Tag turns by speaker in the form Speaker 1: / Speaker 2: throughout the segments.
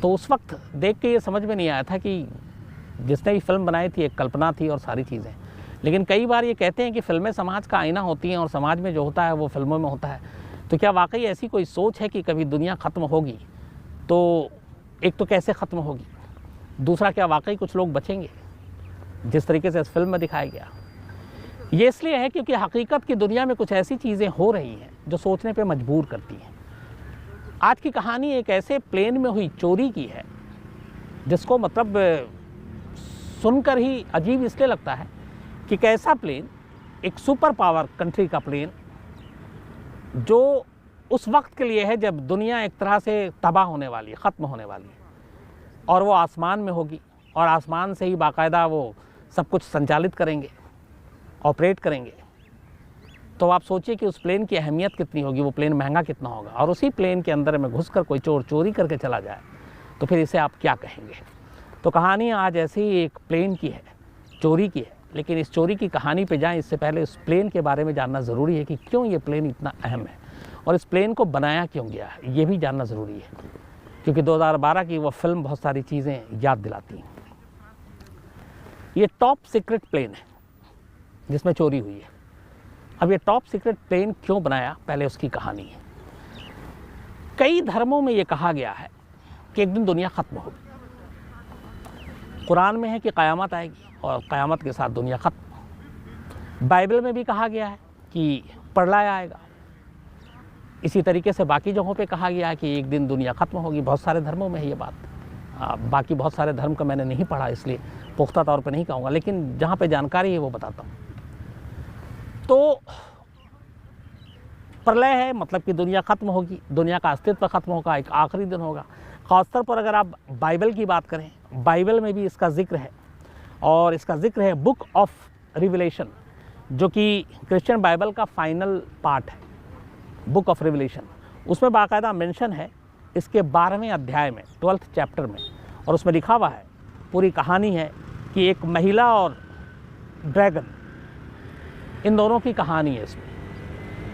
Speaker 1: तो उस वक्त देख के ये समझ में नहीं आया था कि जिसने भी फिल्म बनाई थी एक कल्पना थी और सारी चीज़ें। लेकिन कई बार ये कहते हैं कि फ़िल्में समाज का आईना होती हैं और समाज में जो होता है वो फिल्मों में होता है। तो क्या वाकई ऐसी कोई सोच है कि कभी दुनिया ख़त्म होगी? तो एक तो कैसे ख़त्म होगी, दूसरा क्या वाकई कुछ लोग बचेंगे जिस तरीके से इस फिल्म में दिखाया गया? ये इसलिए है क्योंकि हकीकत की दुनिया में कुछ ऐसी चीज़ें हो रही हैं जो सोचने पे मजबूर करती हैं। आज की कहानी एक ऐसे प्लेन में हुई चोरी की है जिसको मतलब सुनकर ही अजीब इसलिए लगता है कि कैसा प्लेन, एक सुपर पावर कंट्री का प्लेन जो उस वक्त के लिए है जब दुनिया एक तरह से तबाह होने वाली है, ख़त्म होने वाली है, और वो आसमान में होगी और आसमान से ही बाकायदा वो सब कुछ संचालित करेंगे, ऑपरेट करेंगे। तो आप सोचिए कि उस प्लेन की अहमियत कितनी होगी, वो प्लेन महंगा कितना होगा। और उसी प्लेन के अंदर में घुसकर कोई चोर चोरी करके चला जाए तो फिर इसे आप क्या कहेंगे? तो कहानी आज ऐसे ही एक प्लेन की है, चोरी की है। लेकिन इस चोरी की कहानी पे जाएं इससे पहले उस प्लेन के बारे में जानना ज़रूरी है कि क्यों ये प्लेन इतना अहम है और इस प्लेन को बनाया क्यों गया है, ये भी जानना ज़रूरी है, क्योंकि 2012 की वो फिल्म बहुत सारी चीज़ें याद दिलाती हैं। ये टॉप सीक्रेट प्लेन है जिसमें चोरी हुई है। अब ये टॉप सीक्रेट प्लेन क्यों बनाया, पहले उसकी कहानी है। कई धर्मों में ये कहा गया है कि एक दिन दुनिया ख़त्म होगी। कुरान में है कि क़यामत आएगी और क़यामत के साथ दुनिया ख़त्म। बाइबल में भी कहा गया है कि प्रलय आएगा। इसी तरीके से बाकी जगहों पे कहा गया है कि एक दिन दुनिया ख़त्म होगी। बहुत सारे धर्मों में है ये बात। बाकी बहुत सारे धर्म का मैंने नहीं पढ़ा, इसलिए पुख्ता तौर पे नहीं कहूँगा, लेकिन जहाँ पे जानकारी है वो बताता हूँ। तो प्रलय है मतलब कि दुनिया ख़त्म होगी, दुनिया का अस्तित्व ख़त्म होगा, एक आखिरी दिन होगा। ख़ासतौर पर अगर आप बाइबल की बात करें, बाइबल में भी इसका जिक्र है और इसका जिक्र है बुक ऑफ रिवलेशन, जो कि क्रिश्चियन बाइबल का फाइनल पार्ट है, बुक ऑफ रिवलेशन। उसमें बाकायदा मेंशन है इसके 12वें अध्याय में, 12th चैप्टर में, और उसमें लिखा हुआ है, पूरी कहानी है कि एक महिला और ड्रैगन, इन दोनों की कहानी है इसमें।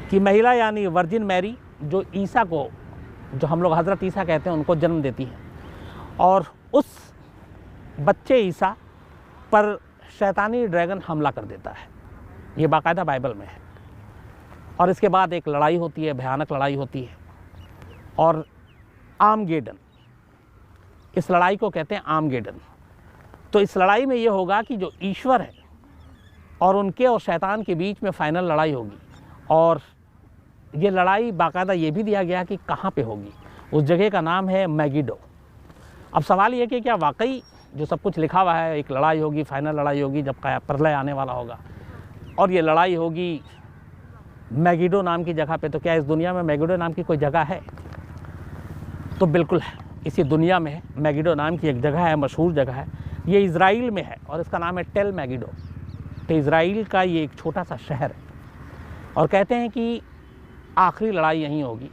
Speaker 1: कि महिला यानी वर्जिन मैरी जो ईसा को, जो हम लोग हज़रत ईसा कहते हैं, उनको जन्म देती हैं, और उस बच्चे ईसा पर शैतानी ड्रैगन हमला कर देता है। ये बाकायदा बाइबल में है। और इसके बाद एक लड़ाई होती है, भयानक लड़ाई होती है, और आर्मगेडन, इस लड़ाई को कहते हैं आर्मगेडन। तो इस लड़ाई में ये होगा कि जो ईश्वर है और उनके और शैतान के बीच में फाइनल लड़ाई होगी। और ये लड़ाई बाकायदा ये भी दिया गया कि कहाँ पे होगी। उस जगह का नाम है मैगिडो। अब सवाल ये कि क्या वाकई जो सब कुछ लिखा हुआ है, एक लड़ाई होगी, फाइनल लड़ाई होगी जब प्रलय आने वाला होगा, और ये लड़ाई होगी मैगिडो नाम की जगह पे, तो क्या इस दुनिया में मैगिडो नाम की कोई जगह है? तो बिल्कुल है, इसी दुनिया में है। मैगिडो नाम की एक जगह है, मशहूर जगह है। ये इज़राइल में है और इसका नाम है टेल मैगिडो। तो इज़राइल का ये एक छोटा सा शहर है, और कहते हैं कि आखिरी लड़ाई यहीं होगी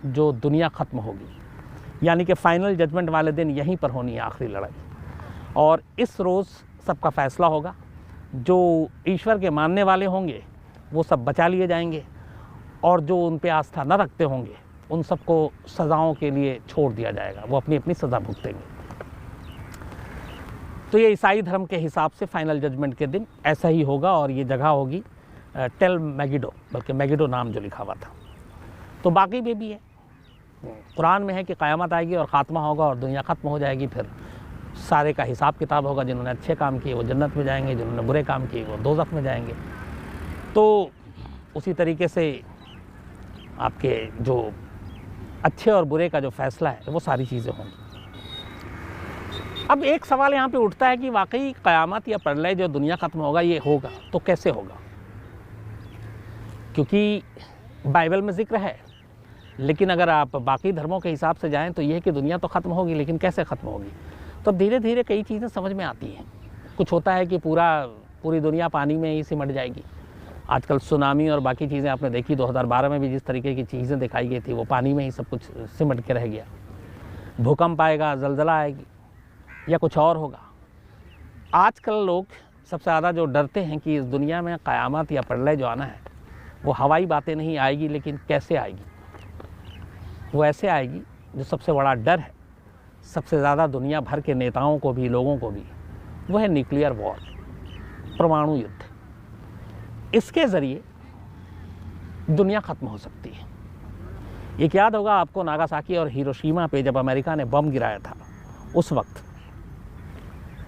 Speaker 1: जो दुनिया ख़त्म होगी, यानी कि फाइनल जजमेंट वाले दिन यहीं पर होनी है आखिरी लड़ाई। और इस रोज़ सबका फ़ैसला होगा। जो ईश्वर के मानने वाले होंगे वो सब बचा लिए जाएंगे, और जो उन पे आस्था न रखते होंगे उन सबको सज़ाओं के लिए छोड़ दिया जाएगा, वो अपनी अपनी सज़ा भुगतेंगे। तो ये ईसाई धर्म के हिसाब से फाइनल जजमेंट के दिन ऐसा ही होगा, और ये जगह होगी टेल मैगिडो, बल्कि मैगिडो नाम जो लिखा हुआ था। तो बाकी में भी है, कुरान में है कि क़यामत आएगी और ख़ात्मा होगा और दुनिया ख़त्म हो जाएगी। फिर सारे का हिसाब किताब होगा। जिन्होंने अच्छे काम किए वो जन्नत में जाएंगे, जिन्होंने बुरे काम किए वो दोज़ख में जाएंगे। तो उसी तरीके से आपके जो अच्छे और बुरे का जो फ़ैसला है वो सारी चीज़ें होंगी। अब एक सवाल यहाँ पे उठता है कि वाकई क़यामत या प्रलय जो दुनिया ख़त्म होगा ये होगा तो कैसे होगा? क्योंकि बाइबल में जिक्र है, लेकिन अगर आप बाकी धर्मों के हिसाब से जाएं तो ये है कि दुनिया तो ख़त्म होगी, लेकिन कैसे ख़त्म होगी? तो धीरे धीरे कई चीज़ें समझ में आती हैं। कुछ होता है कि पूरी दुनिया पानी में ही सिमट जाएगी। आजकल सुनामी और बाकी चीज़ें आपने देखी, 2012 में भी जिस तरीके की चीज़ें दिखाई गई थी वो पानी में ही सब कुछ सिमट के रह गया। भूकंप आएगा, ज़लज़ला आएगी, या कुछ और होगा। आजकल लोग सबसे ज़्यादा जो डरते हैं कि इस दुनिया में क़यामत या प्रलय जो आना है वो हवाई बातें नहीं आएगी, लेकिन कैसे आएगी? वो ऐसे आएगी, जो सबसे बड़ा डर है सबसे ज़्यादा दुनिया भर के नेताओं को भी, लोगों को भी, वो है न्यूक्लियर वॉर, परमाणु युद्ध। इसके ज़रिए दुनिया ख़त्म हो सकती है। एक याद होगा आपको नागासाकी और हिरोशिमा पे जब अमेरिका ने बम गिराया था, उस वक्त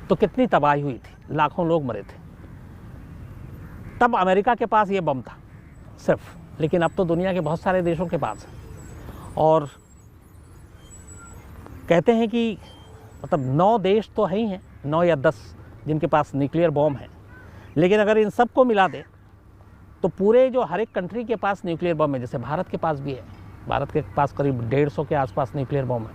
Speaker 1: तो कितनी तबाही हुई थी, लाखों लोग मरे थे। तब अमेरिका के पास ये बम था सिर्फ, लेकिन अब तो दुनिया के बहुत सारे देशों के पास है। और कहते हैं कि मतलब 9 देश तो है ही हैं, 9 या 10 जिनके पास न्यूक्लियर बॉम्ब है। लेकिन अगर इन सबको मिला दे तो पूरे जो हर एक कंट्री के पास न्यूक्लियर बम है, जैसे भारत के पास भी है, भारत के पास करीब 150 के आसपास न्यूक्लियर बॉम्ब है।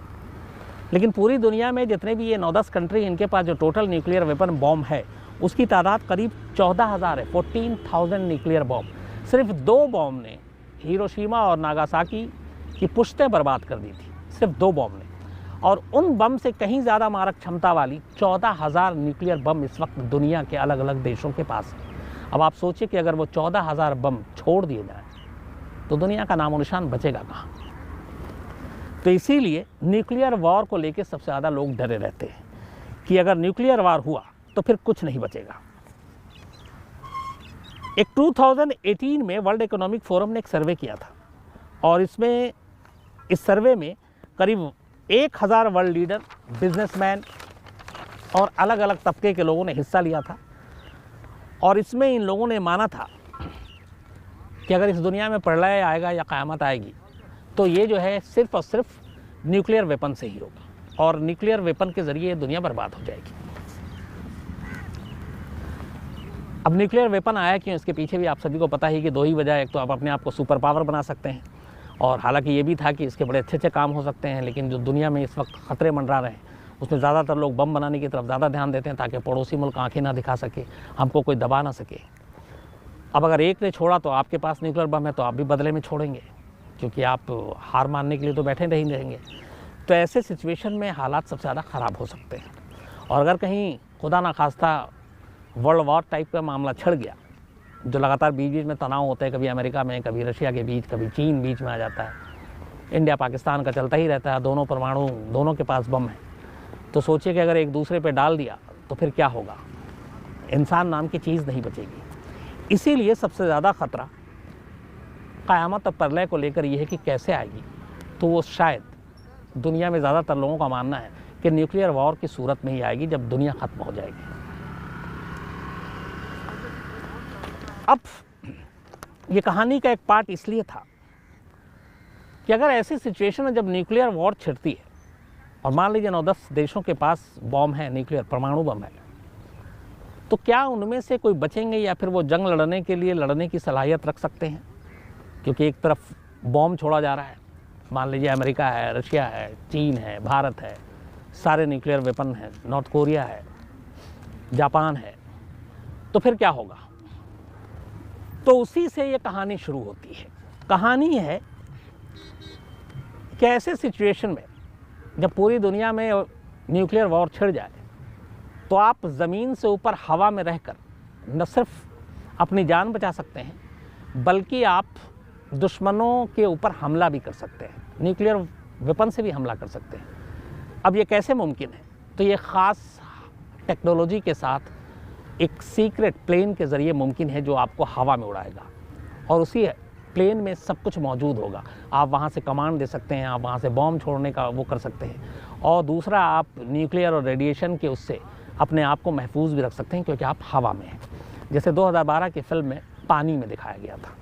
Speaker 1: लेकिन पूरी दुनिया में जितने भी ये 9-10 कंट्री, इनके पास जो टोटल न्यूक्लियर वेपन बॉम्ब है, उसकी तादाद करीब 14,000 है, 14,000 न्यूक्लियर बॉम्ब। सिर्फ 2 बॉम्ब ने हिरोशिमा और नागासाकी की पुश्तें बर्बाद कर दी थी, सिर्फ 2 बॉम्ब ने। और उन बम से कहीं ज़्यादा मारक क्षमता वाली 14,000 न्यूक्लियर बम इस वक्त दुनिया के अलग अलग देशों के पास है। अब आप सोचिए कि अगर वो 14,000 बम छोड़ दिए जाए तो दुनिया का नामो निशान बचेगा कहाँ। तो इसीलिए न्यूक्लियर वॉर को लेकर सबसे ज़्यादा लोग डरे रहते हैं कि अगर न्यूक्लियर वॉर हुआ तो फिर कुछ नहीं बचेगा। एक 2018 में वर्ल्ड इकोनॉमिक फोरम ने एक सर्वे किया था, और इस सर्वे में करीब 1000 वर्ल्ड लीडर, बिजनेसमैन और अलग अलग तबके के लोगों ने हिस्सा लिया था। और इसमें इन लोगों ने माना था कि अगर इस दुनिया में प्रलय आएगा या क़यामत आएगी तो ये जो है सिर्फ और सिर्फ न्यूक्लियर वेपन से ही होगा, और न्यूक्लियर वेपन के ज़रिए दुनिया बर्बाद हो जाएगी। अब न्यूक्लियर वेपन आया क्यों, इसके पीछे भी आप सभी को पता ही कि 2 ही वजह है। एक तो आप अपने आप को सुपर पावर बना सकते हैं, और हालांकि ये भी था कि इसके बड़े अच्छे काम हो सकते हैं। लेकिन जो दुनिया में इस वक्त ख़तरे मंडरा रहे हैं, उसमें ज़्यादातर लोग बम बनाने की तरफ ज़्यादा ध्यान देते हैं ताकि पड़ोसी मुल्क आंखें ना दिखा सके, हमको कोई दबा ना सके। अब अगर एक ने छोड़ा तो आपके पास न्यूक्लियर बम है तो आप भी बदले में छोड़ेंगे, क्योंकि आप हार मानने के लिए तो बैठे नहीं रहेंगे। तो ऐसे सिचुएशन में हालात सबसे ज़्यादा ख़राब हो सकते हैं। और अगर कहीं खुदा ना खास्ता वर्ल्ड वॉर टाइप का मामला छिड़ गया, जो लगातार बीच बीच में तनाव होते हैं, कभी अमेरिका में, कभी रशिया के बीच, कभी चीन बीच में आ जाता है, इंडिया पाकिस्तान का चलता ही रहता है, दोनों परमाणु, दोनों के पास बम है। तो सोचिए कि अगर एक दूसरे पे डाल दिया तो फिर क्या होगा, इंसान नाम की चीज़ नहीं बचेगी। इसीलिए सबसे ज़्यादा ख़तरा क़यामत और प्रलय को लेकर ये है कि कैसे आएगी। तो वो शायद दुनिया में ज़्यादातर लोगों का मानना है कि न्यूक्लियर वॉर की सूरत में ही आएगी, जब दुनिया ख़त्म हो जाएगी। अब ये कहानी का एक पार्ट इसलिए था कि अगर ऐसी सिचुएशन में जब न्यूक्लियर वॉर छिड़ती है, और मान लीजिए 9-10 देशों के पास बम है, न्यूक्लियर परमाणु बम है, तो क्या उनमें से कोई बचेंगे या फिर वो जंग लड़ने के लिए लड़ने की सलाहियत रख सकते हैं? क्योंकि एक तरफ बॉम्ब छोड़ा जा रहा है, मान लीजिए अमेरिका है, रशिया है, चीन है, भारत है, सारे न्यूक्लियर वेपन हैं, नॉर्थ कोरिया है, जापान है, तो फिर क्या होगा? तो उसी से ये कहानी शुरू होती है। कहानी है कि ऐसे सिचुएशन में जब पूरी दुनिया में न्यूक्लियर वॉर छिड़ जाए तो आप ज़मीन से ऊपर हवा में रहकर न सिर्फ अपनी जान बचा सकते हैं, बल्कि आप दुश्मनों के ऊपर हमला भी कर सकते हैं, न्यूक्लियर वेपन से भी हमला कर सकते हैं। अब ये कैसे मुमकिन है? तो ये ख़ास टेक्नोलॉजी के साथ एक सीक्रेट प्लेन के ज़रिए मुमकिन है, जो आपको हवा में उड़ाएगा, और उसी प्लेन में सब कुछ मौजूद होगा। आप वहाँ से कमांड दे सकते हैं, आप वहाँ से बॉम्ब छोड़ने का वो कर सकते हैं, और दूसरा आप न्यूक्लियर और रेडिएशन के उससे अपने आप को महफूज भी रख सकते हैं, क्योंकि आप हवा में हैं, जैसे 2012 की फिल्म में पानी में दिखाया गया था।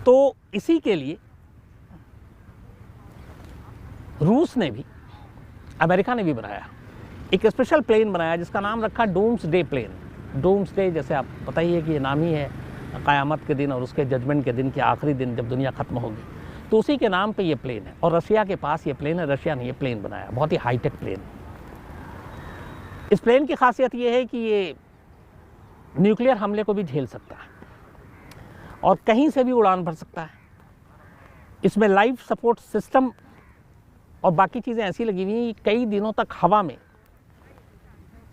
Speaker 1: तो इसी के लिए रूस ने भी, अमेरिका ने भी बनाया एक स्पेशल प्लेन बनाया जिसका नाम रखा डूम्सडे प्लेन। डूम्सडे जैसे आप पता ही है कि ये नाम ही है क़यामत के दिन और उसके जजमेंट के दिन के आखिरी दिन जब दुनिया ख़त्म होगी, तो उसी के नाम पे ये प्लेन है। और रशिया के पास ये प्लेन है, रशिया ने ये प्लेन बनाया, बहुत ही हाईटेक प्लेन। इस प्लेन की खासियत ये है कि ये न्यूक्लियर हमले को भी झेल सकता है और कहीं से भी उड़ान भर सकता है। इसमें लाइफ सपोर्ट सिस्टम और बाकी चीज़ें ऐसी लगी हुई हैं, कई दिनों तक हवा में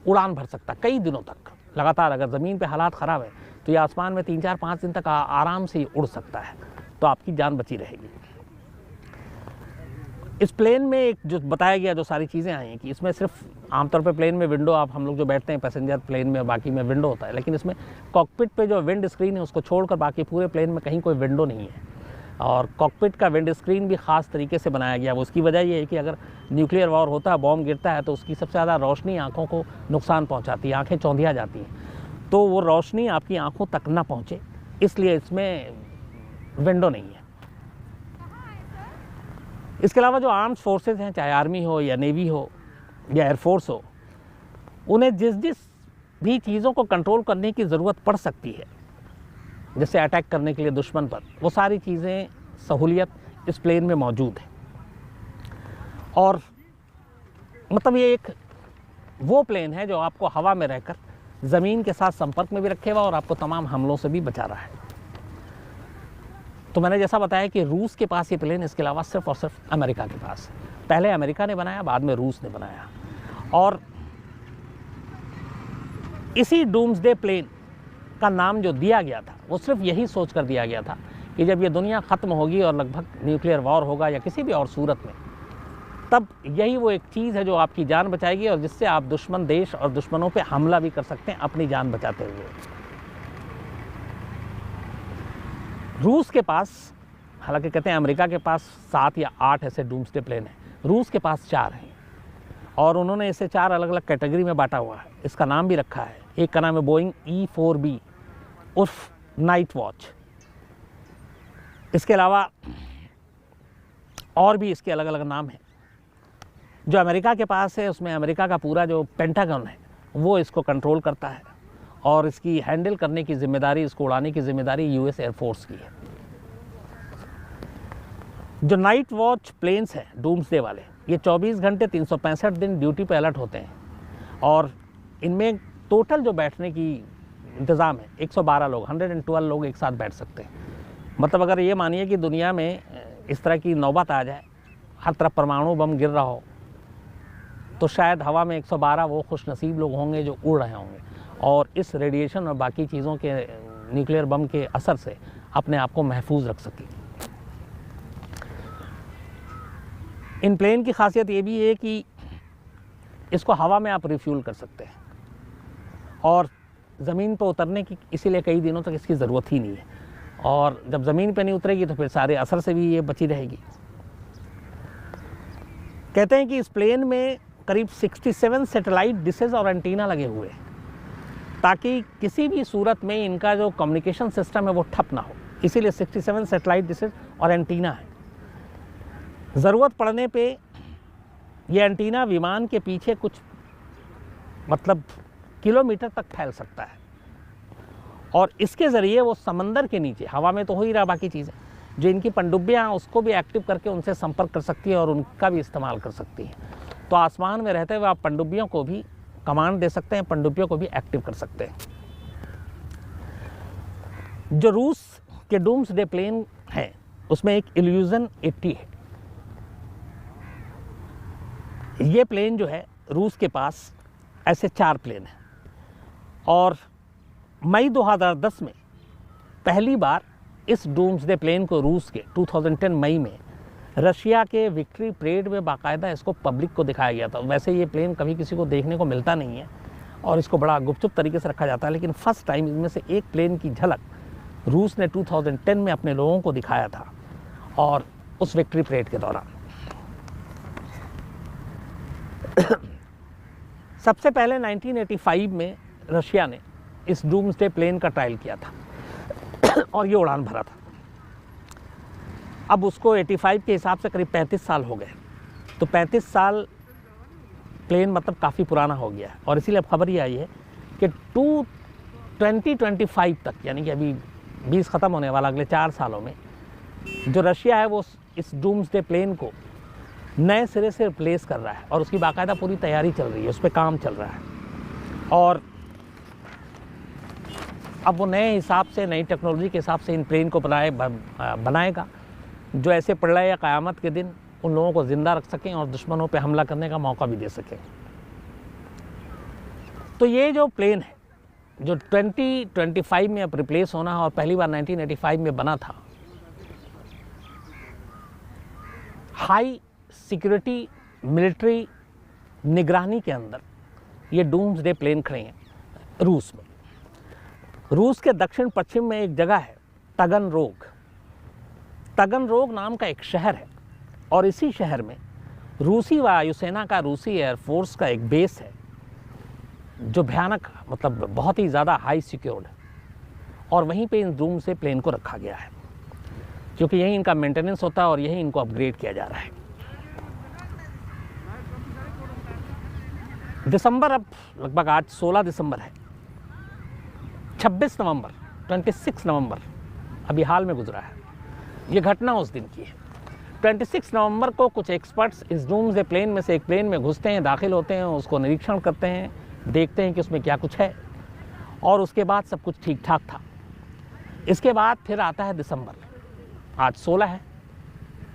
Speaker 1: उड़ान भर सकता है, कई दिनों तक लगातार। अगर ज़मीन पे हालात ख़राब है तो ये आसमान में 3-4-5 दिन तक आराम से उड़ सकता है, तो आपकी जान बची रहेगी। इस प्लेन में एक जो बताया गया, जो सारी चीज़ें आई हैं कि इसमें सिर्फ आमतौर पे प्लेन में विंडो, आप हम लोग जो बैठते हैं पैसेंजर प्लेन में, बाकी में विंडो होता है, लेकिन इसमें कॉकपिट पे जो विंड स्क्रीन है उसको छोड़कर बाकी पूरे प्लेन में कहीं कोई विंडो नहीं है। और कॉकपिट का विंड स्क्रीन भी ख़ास तरीके से बनाया गया। उसकी वजह ये है कि अगर न्यूक्लियर वॉर होता है, बॉम्ब गिरता है, तो उसकी सबसे ज़्यादा रोशनी आँखों को नुकसान पहुँचाती है, आँखें चौंधिया जाती हैं, तो वो रोशनी आपकी आँखों तक ना पहुँचे, इसलिए इसमें विंडो नहीं है। इसके अलावा जो आर्म्ड फोर्सेस हैं, चाहे आर्मी हो या नेवी हो या एयरफोर्स हो, उन्हें जिस जिस भी चीज़ों को कंट्रोल करने की ज़रूरत पड़ सकती है, जैसे अटैक करने के लिए दुश्मन पर, वो सारी चीज़ें सहूलियत इस प्लेन में मौजूद है। और मतलब ये एक वो प्लेन है जो आपको हवा में रहकर ज़मीन के साथ संपर्क में भी रखेगा और आपको तमाम हमलों से भी बचा रहा है। तो मैंने जैसा बताया कि रूस के पास ये प्लेन, इसके अलावा सिर्फ और सिर्फ अमेरिका के पास है। पहले अमेरिका ने बनाया, बाद में रूस ने बनाया। और इसी डूम्सडे प्लेन का नाम जो दिया गया था, वो सिर्फ यही सोच कर दिया गया था कि जब ये दुनिया ख़त्म होगी और लगभग न्यूक्लियर वॉर होगा या किसी भी और सूरत में, तब यही वो एक चीज़ है जो आपकी जान बचाएगी और जिससे आप दुश्मन देश और दुश्मनों पे हमला भी कर सकते हैं अपनी जान बचाते हुए। रूस के पास, हालांकि कहते हैं अमेरिका के पास 7 या 8 ऐसे डूम्सडे प्लेन हैं, रूस के पास 4 हैं और उन्होंने इसे 4 अलग अलग कैटेगरी में बांटा हुआ है। इसका नाम भी रखा है, एक का नाम है बोइंग E-4B उर्फ नाइट वॉच। इसके अलावा और भी इसके अलग अलग नाम हैं। जो अमेरिका के पास है उसमें अमेरिका का पूरा जो पेंटागन है वो इसको कंट्रोल करता है और इसकी हैंडल करने की जिम्मेदारी, इसको उड़ाने की जिम्मेदारी यूएस एयरफोर्स की है। जो नाइट वॉच प्लेन्स हैं डूम्सडे वाले, ये 24 घंटे 365 दिन ड्यूटी पे अलर्ट होते हैं और इनमें टोटल जो बैठने की इंतज़ाम है 112 लोग, 112 लोग एक साथ बैठ सकते हैं। मतलब अगर ये मानिए कि दुनिया में इस तरह की नौबत आ जाए, हर तरफ परमाणु बम गिर रहा हो, तो शायद हवा में 112 वो खुशनसीब लोग होंगे जो उड़ रहे होंगे और इस रेडिएशन और बाकी चीज़ों के, न्यूक्लियर बम के असर से अपने आप को महफूज रख सकें। इन प्लेन की खासियत ये भी है कि इसको हवा में आप रिफ्यूल कर सकते हैं और ज़मीन पर उतरने की इसीलिए कई दिनों तक इसकी ज़रूरत ही नहीं है और जब ज़मीन पर नहीं उतरेगी तो फिर सारे असर से भी ये बची रहेगी। कहते हैं कि इस प्लेन में करीब 67 सैटेलाइट डिशेस और एंटीना लगे हुए हैं ताकि किसी भी सूरत में इनका जो कम्युनिकेशन सिस्टम है वो ठप ना हो, इसीलिए 67 सैटेलाइट डिशेस और एंटीना है। ज़रूरत पड़ने पे ये एंटीना विमान के पीछे कुछ मतलब किलोमीटर तक फैल सकता है और इसके ज़रिए वो समंदर के नीचे, हवा में तो हो ही रहा बाकी चीज़ें, जो इनकी पनडुब्बियाँ उसको भी एक्टिव करके उनसे संपर्क कर सकती है और उनका भी इस्तेमाल कर सकती है। तो आसमान में रहते हुए आप पनडुब्बियों को भी कमांड दे सकते हैं, पनडुब्बियों को भी एक्टिव कर सकते हैं। जो रूस के डूम्सडे प्लेन है उसमें एक इल्यूजन 80 है। ये प्लेन जो है रूस के पास ऐसे 4 प्लेन हैं और मई 2010 में पहली बार इस डूम्सडे प्लेन को रूस के 2010 मई में रशिया के विक्ट्री परेड में बाकायदा इसको पब्लिक को दिखाया गया था। वैसे ये प्लेन कभी किसी को देखने को मिलता नहीं है और इसको बड़ा गुपचुप तरीके से रखा जाता है, लेकिन फर्स्ट टाइम इसमें से एक प्लेन की झलक रूस ने 2010 में अपने लोगों को दिखाया था और उस विक्ट्री परेड के दौरान। सबसे पहले 1985 में रशिया ने इस डूम्सडे प्लेन का ट्रायल किया था और ये उड़ान भरा था। अब उसको 85 के हिसाब से करीब 35 साल हो गए, तो 35 साल प्लेन मतलब काफ़ी पुराना हो गया है और इसीलिए अब खबर ये आई है कि 2025 तक, यानी कि अभी 20 ख़त्म होने वाला, अगले 4 सालों में जो रशिया है वो इस डूम्सडे प्लेन को नए सिरे से रिप्लेस कर रहा है और उसकी बाकायदा पूरी तैयारी चल रही है, उस पर काम चल रहा है और अब वो नए हिसाब से, नई टेक्नोलॉजी के हिसाब से इन प्लेन को बनाएगा जो ऐसे प्रलय या क़यामत के दिन उन लोगों को ज़िंदा रख सकें और दुश्मनों पे हमला करने का मौका भी दे सकें। तो ये जो प्लेन है जो 2025 में अब रिप्लेस होना है और पहली बार 1985 में बना था, हाई सिक्योरिटी मिलिट्री निगरानी के अंदर ये डूम्सडे प्लेन खड़े हैं रूस में। रूस के दक्षिण पश्चिम में एक जगह है तगनरोग। तगनरोग नाम का एक शहर है और इसी शहर में रूसी वायुसेना का, रूसी एयरफोर्स का एक बेस है जो भयानक, मतलब बहुत ही ज़्यादा हाई सिक्योर्ड है। और वहीं पे इन डूम्सडे प्लेन को रखा गया है क्योंकि यहीं इनका मेंटेनेंस होता है और यहीं इनको अपग्रेड किया जा रहा है। दिसंबर, अब लगभग आज 16 दिसंबर है, 26 नवंबर 26 नवंबर अभी हाल में गुजरा है। ये घटना उस दिन की है। 26 नवंबर को कुछ एक्सपर्ट्स इस डूम्सडे प्लेन में से एक प्लेन में घुसते हैं, दाखिल होते हैं, उसको निरीक्षण करते हैं, देखते हैं कि उसमें क्या कुछ है और उसके बाद सब कुछ ठीक ठाक था। इसके बाद फिर आता है दिसंबर, आज 16 है,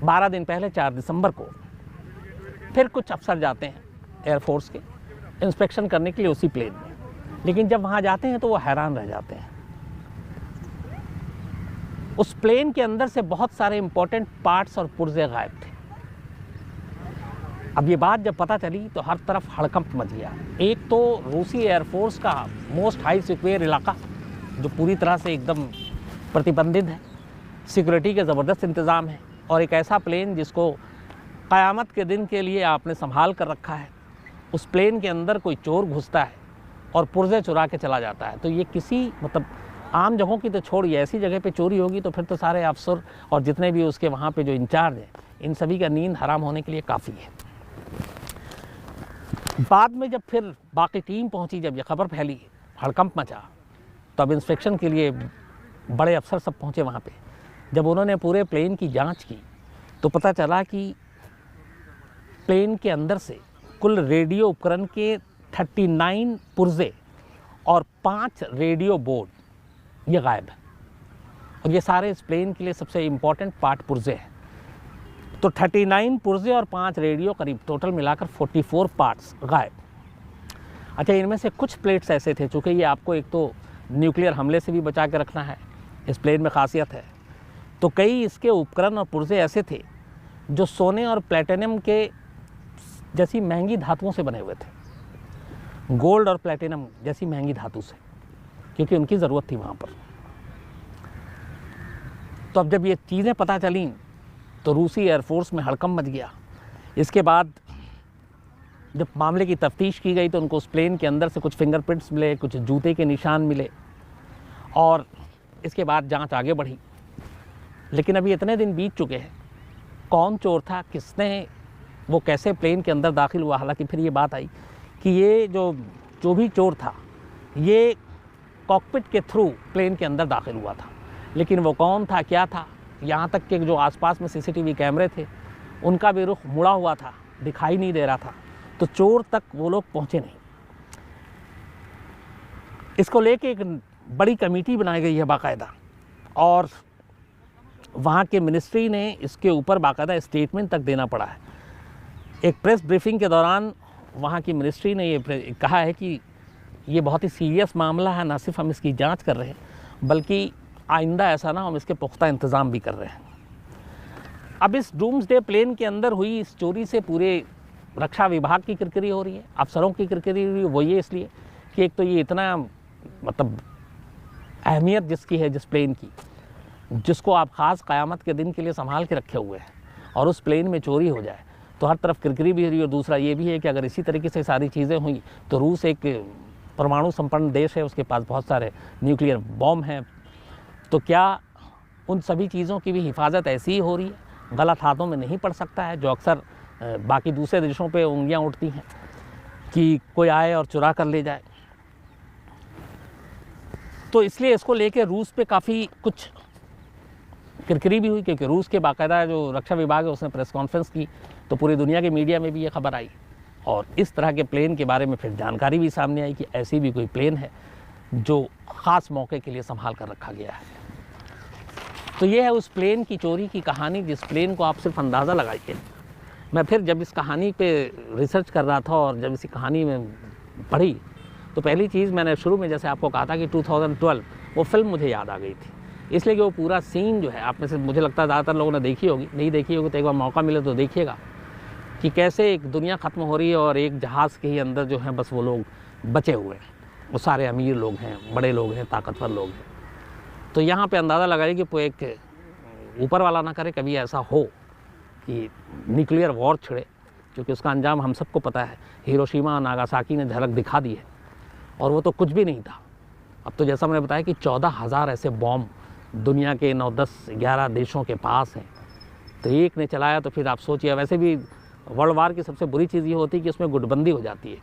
Speaker 1: 12 दिन पहले 4 दिसंबर को फिर कुछ अफसर जाते हैं एयरफोर्स के इंस्पेक्शन करने के लिए उसी प्लेन में। लेकिन जब वहाँ जाते हैं तो वो हैरान रह जाते हैं। उस प्लेन के अंदर से बहुत सारे इंपॉर्टेंट पार्ट्स और पुर्जे गायब थे। अब ये बात जब पता चली तो हर तरफ हड़कंप मच गया। एक तो रूसी एयरफोर्स का मोस्ट हाई सिक्योर इलाका जो पूरी तरह से एकदम प्रतिबंधित है, सिक्योरिटी के ज़बरदस्त इंतज़ाम है, और एक ऐसा प्लेन जिसको क़यामत के दिन के लिए आपने संभाल कर रखा है। उस प्लेन के अंदर कोई चोर घुसता है और पुर्जे चुरा के चला जाता है तो ये किसी, मतलब आम जगहों की तो छोड़िए, ऐसी जगह पे चोरी होगी तो फिर तो सारे अफसर और जितने भी उसके वहाँ पे जो इंचार्ज हैं, इन सभी का नींद हराम होने के लिए काफ़ी है। बाद में जब फिर बाकी टीम पहुँची, जब ये खबर फैली, हड़कंप मचा, तब इंस्पेक्शन के लिए बड़े अफसर सब पहुँचे वहाँ पे। जब उन्होंने पूरे प्लेन की जांच की तो पता चला कि प्लेन के अंदर से कुल रेडियो उपकरण के 39 पुर्जे और 5 रेडियो बोर्ड ये गायब है। और ये सारे इस प्लेन के लिए सबसे इम्पॉर्टेंट पार्ट पुर्जे हैं। तो 39 पुर्जे और 5 रेडियो, करीब टोटल मिलाकर 44 पार्ट्स गायब। अच्छा, इनमें से कुछ प्लेट्स ऐसे थे, चूँकि ये आपको एक तो न्यूक्लियर हमले से भी बचा के रखना है, इस प्लेन में खासियत है, तो कई इसके उपकरण और पुर्जे ऐसे थे जो सोने और प्लेटिनम के जैसी महंगी धातुओं से बने हुए थे, गोल्ड और प्लेटिनम जैसी महंगी धातु से, क्योंकि उनकी ज़रूरत थी वहाँ पर। तो अब जब ये चीज़ें पता चलीं तो रूसी एयरफोर्स में हड़कंप मच गया। इसके बाद जब मामले की तफ्तीश की गई तो उनको उस प्लेन के अंदर से कुछ फिंगरप्रिंट्स मिले, कुछ जूते के निशान मिले, और इसके बाद जांच आगे बढ़ी। लेकिन अभी इतने दिन बीत चुके हैं, कौन चोर था, किसने, वो कैसे प्लेन के अंदर दाखिल हुआ। हालांकि फिर ये बात आई कि ये जो भी चोर था ये कॉकपिट के थ्रू प्लेन के अंदर दाखिल हुआ था, लेकिन वो कौन था, क्या था, यहाँ तक कि जो आसपास में सीसीटीवी कैमरे थे उनका भी रुख मुड़ा हुआ था, दिखाई नहीं दे रहा था, तो चोर तक वो लोग पहुँचे नहीं। इसको लेके एक बड़ी कमेटी बनाई गई है बाकायदा, और वहाँ के मिनिस्ट्री ने इसके ऊपर बाकायदा स्टेटमेंट तक देना पड़ा है। एक प्रेस ब्रीफिंग के दौरान वहाँ की मिनिस्ट्री ने ये कहा है कि ये बहुत ही सीरियस मामला है, ना सिर्फ हम इसकी जांच कर रहे हैं बल्कि आइंदा ऐसा ना हम इसके पुख्ता इंतज़ाम भी कर रहे हैं। अब इस डूम्सडे प्लेन के अंदर हुई इस चोरी से पूरे रक्षा विभाग की किरकिरी हो रही है, अफसरों की किरकिरी हो रही है। वो ये इसलिए कि एक तो ये इतना, मतलब अहमियत जिसकी है, जिस प्लेन की, जिसको आप ख़ास क़यामत के दिन के लिए संभाल के रखे हुए हैं, और उस प्लेन में चोरी हो जाए तो हर तरफ किरकिरी भी हो रही है। और दूसरा ये भी है कि अगर इसी तरीके से सारी चीज़ें हुई तो रूस एक परमाणु संपन्न देश है, उसके पास बहुत सारे न्यूक्लियर बॉम्ब हैं, तो क्या उन सभी चीज़ों की भी हिफाजत ऐसी ही हो रही है, गलत हाथों में नहीं पड़ सकता है, जो अक्सर बाकी दूसरे देशों पे उंगलियां उठती हैं कि कोई आए और चुरा कर ले जाए। तो इसलिए इसको लेके रूस पे काफ़ी कुछ किरकिरी भी हुई, क्योंकि रूस के बाकायदा जो रक्षा विभाग है उसने प्रेस कॉन्फ्रेंस की, तो पूरी दुनिया के मीडिया में भी ये खबर आई, और इस तरह के प्लेन के बारे में फिर जानकारी भी सामने आई कि ऐसी भी कोई प्लेन है जो ख़ास मौके के लिए संभाल कर रखा गया है। तो ये है उस प्लेन की चोरी की कहानी, जिस प्लेन को आप सिर्फ अंदाज़ा लगाइए। मैं फिर जब इस कहानी पे रिसर्च कर रहा था और जब इसी कहानी में पढ़ी तो पहली चीज़ मैंने शुरू में जैसे आपको कहा था कि 2012 वो फिल्म मुझे याद आ गई थी, इसलिए कि वो पूरा सीन जो है आप में से मुझे लगता है ज़्यादातर लोगों ने देखी होगी, नहीं देखी होगी तो एक बार मौका मिले तो देखिएगा। कि कैसे एक दुनिया ख़त्म हो रही है और एक जहाज़ के ही अंदर जो है बस वो लोग बचे हुए हैं, वो सारे अमीर लोग हैं, बड़े लोग हैं, ताकतवर लोग हैं। तो यहाँ पे अंदाज़ा लगाइए कि वो एक ऊपर वाला ना करे कभी ऐसा हो कि न्यूक्लियर वॉर छिड़े, क्योंकि उसका अंजाम हम सबको पता है। हिरोशिमा नागासाकी ने झलक दिखा दी है और वो तो कुछ भी नहीं था। अब तो जैसा मैंने बताया कि 14,000 ऐसे बॉम्ब दुनिया के 9, 10, 11 देशों के पास हैं, तो एक ने चलाया तो फिर आप सोचिए। वैसे भी वर्ल्ड वार की सबसे बुरी चीज़ ये होती है कि उसमें गुटबंदी हो जाती है।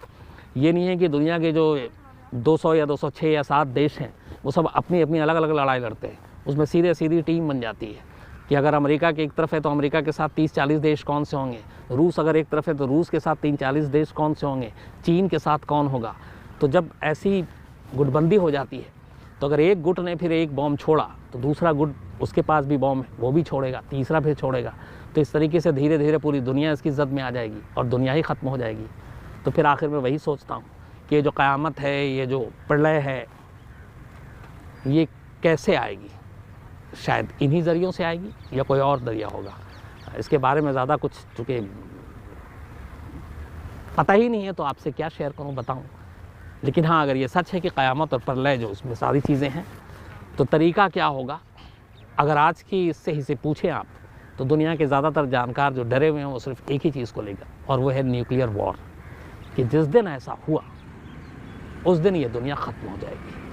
Speaker 1: ये नहीं है कि दुनिया के जो 200 या 206 या 7 देश हैं वो सब अपनी अपनी अलग अलग लड़ाई लड़ते हैं। उसमें सीधी टीम बन जाती है कि अगर अमेरिका के एक तरफ है तो अमेरिका के साथ 30-40 देश कौन से होंगे, रूस अगर एक तरफ है तो रूस के साथ 30-40 देश कौन से होंगे, चीन के साथ कौन होगा। तो जब ऐसी गुटबंदी हो जाती है तो अगर एक गुट ने फिर एक बॉम्ब छोड़ा तो दूसरा गुट, उसके पास भी बॉम्ब है, वो भी छोड़ेगा, तीसरा फिर छोड़ेगा। तो इस तरीके से धीरे धीरे पूरी दुनिया इसकी जद में आ जाएगी और दुनिया ही ख़त्म हो जाएगी। तो फिर आखिर में वही सोचता हूँ कि ये जो क़यामत है, ये जो प्रलय है, ये कैसे आएगी। शायद इन्हीं ज़रियों से आएगी या कोई और ज़रिया होगा। इसके बारे में ज़्यादा कुछ चूँकि पता ही नहीं है तो आपसे क्या शेयर करूँ, बताऊँ। लेकिन हाँ, अगर ये सच है कि क़यामत और प्रलय जो उसमें सारी चीज़ें हैं, तो तरीक़ा क्या होगा। अगर आज की इससे ही से पूछें आप, तो दुनिया के ज़्यादातर जानकार जो डरे हुए हैं वो सिर्फ एक ही चीज़ को लेकर, और वो है न्यूक्लियर वॉर, कि जिस दिन ऐसा हुआ उस दिन ये दुनिया ख़त्म हो जाएगी।